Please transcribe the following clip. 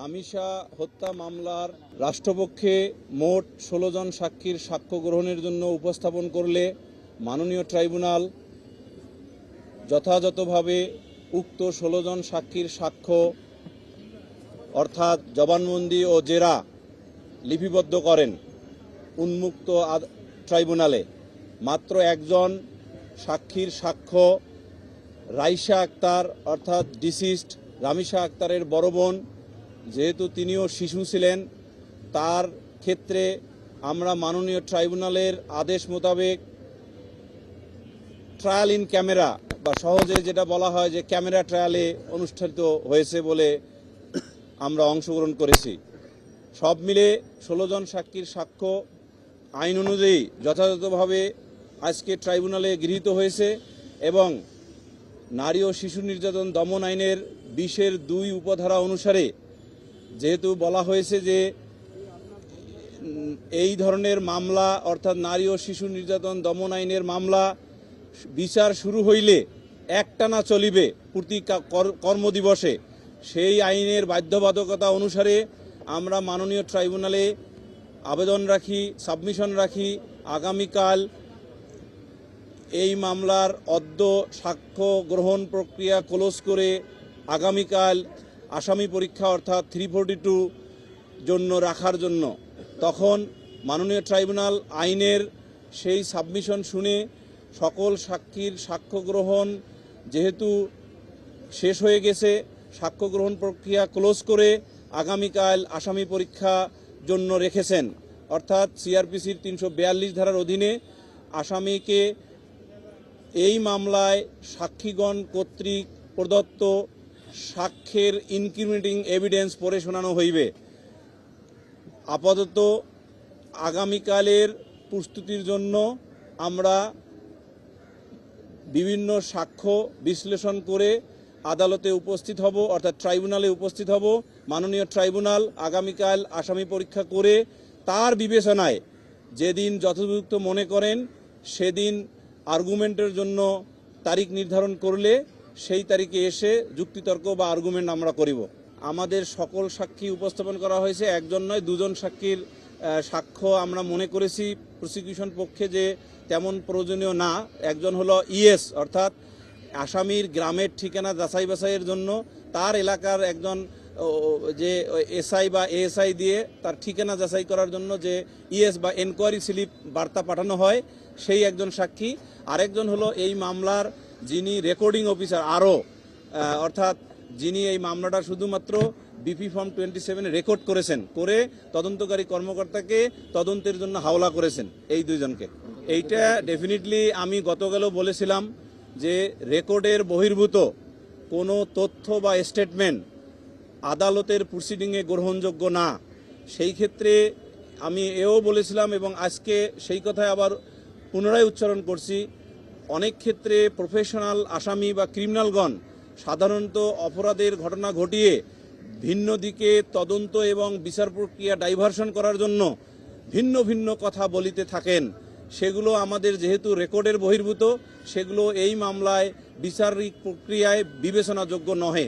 রামিসা হত্যা মামলার রাষ্ট্রপক্ষে মোট ১৬ জন সাক্ষীর সাক্ষ্য গ্রহণের জন্য উপস্থাপন করলে মাননীয় ট্রাইব্যুনাল যথাযথভাবে উক্ত ১৬ জন সাক্ষীর সাক্ষ্য অর্থাৎ জবানবন্দি ও জেরা লিপিবদ্ধ করেন উন্মুক্ত ট্রাইব্যুনালে। মাত্র একজন সাক্ষীর সাক্ষ্য রাইসা আক্তার অর্থাৎ ডিসিস্ট রামিসা আক্তারের বড় বোন, যেহেতু তিনিও শিশু ছিলেন, তার ক্ষেত্রে আমরা মাননীয় ট্রাইব্যুনালের আদেশ মোতাবেক ট্রায়াল ইন ক্যামেরা বা সহজে যেটা বলা হয় যে ক্যামেরা ট্রায়ালে অনুষ্ঠিত হয়েছে বলে আমরা অংশগ্রহণ করেছি। সব মিলে ১৬ জন সাক্ষীর সাক্ষ্য আইন অনুযায়ী যথাযথভাবে আজকে ট্রাইব্যুনালে গৃহীত হয়েছে এবং নারী ও শিশু নির্যাতন দমন আইনের ২০-২ উপধারা অনুসারে যেহেতু বলা হয়েছে যে এই ধরনের মামলা অর্থাৎ নারী ও শিশু নির্যাতন দমন আইনের মামলা বিচার শুরু হইলে একটানা চলিবে প্রতি কর্মদিবসে, সেই আইনের বাধ্যবাধকতা অনুসারে আমরা মাননীয় ট্রাইব্যুনালে আবেদন রাখি, সাবমিশন রাখি আগামীকাল এই মামলার অদ্য সাক্ষ্য গ্রহণ প্রক্রিয়া ক্লোজ করে আগামীকাল আসামি পরীক্ষা অর্থাৎ 342 জন্য রাখার জন্য। তখন মাননীয় ট্রাইব্যুনাল আইনের সেই সাবমিশন শুনে সকল সাক্ষীর সাক্ষ্য গ্রহণ যেহেতু শেষ হয়ে গেছে, সাক্ষ্য গ্রহণ প্রক্রিয়া ক্লোজ করে আগামীকাল আসামি পরীক্ষা জন্য রেখেছেন। অর্থাৎ সিআরপিসির ৩৪২ ধারার অধীনে আসামিকে এই মামলায় সাক্ষীগণ কর্তৃক প্রদত্ত সাক্ষ্যের ইনক্রিমিনেটিং এভিডেন্স পড়ে শোনানো হইবে। আপাতত আগামীকালের প্রস্তুতির জন্য আমরা বিভিন্ন সাক্ষ্য বিশ্লেষণ করে আদালতে উপস্থিত হব, অর্থাৎ ট্রাইব্যুনালে উপস্থিত হব। মাননীয় ট্রাইব্যুনাল আগামীকাল আসামি পরীক্ষা করে তার বিবেচনায় যেদিন যথোপযুক্ত মনে করেন সেদিন আর্গুমেন্টের জন্য তারিখ নির্ধারণ করলে সেই তারিখে এসে যুক্তিতর্ক বা আর্গুমেন্ট আমরা করিব। আমাদের সকল সাক্ষী উপস্থাপন করা হয়েছে, একজন নয় ২ জন সাক্ষীর সাক্ষ্য আমরা মনে করেছি প্রসিকিউশন পক্ষে যে তেমন প্রয়োজনীয় না। একজন হলো ইএস অর্থাৎ আসামির গ্রামের ঠিকানা যাচাই বাছাইয়ের জন্য তার এলাকার একজন যে এসআই বা এএসআই দিয়ে তার ঠিকানা যাচাই করার জন্য যে ইএস বা এনকোয়ারি স্লিপ বার্তা পাঠানো হয় সেই একজন সাক্ষী। আরেকজন হলো এই মামলার যিনি রেকর্ডিং অফিসার অর্থাৎ যিনি এই মামলাটা শুধুমাত্র বিপি ফর্ম 27 রেকর্ড করেছেন, করে তদন্তকারী কর্মকর্তাকে তদন্তের জন্য হাওলা করেছেন, এই 2 জনকে। এইটা ডেফিনেটলি আমি গতকালও বলেছিলাম যে রেকর্ডের বহির্ভূত কোনো তথ্য বা স্টেটমেন্ট আদালতের প্রসিডিংয়ে গ্রহণযোগ্য না। সেই ক্ষেত্রে আমি এও বলেছিলাম এবং আজকে সেই কথায় আবার পুনরায় উচ্চারণ করছি, অনেক ক্ষেত্রে প্রফেশনাল আসামি বা ক্রিমিনালগণ সাধারণত অপরাধের ঘটনা ঘটিয়ে ভিন্ন দিকে তদন্ত এবং বিচার প্রক্রিয়া ডাইভার্সন করার জন্য ভিন্ন ভিন্ন কথা বলিতে থাকেন। সেগুলো আমাদের যেহেতু রেকর্ডের বহির্ভূত, সেগুলো এই মামলায় বিচারিক প্রক্রিয়ায় বিবেচনাযোগ্য নহে।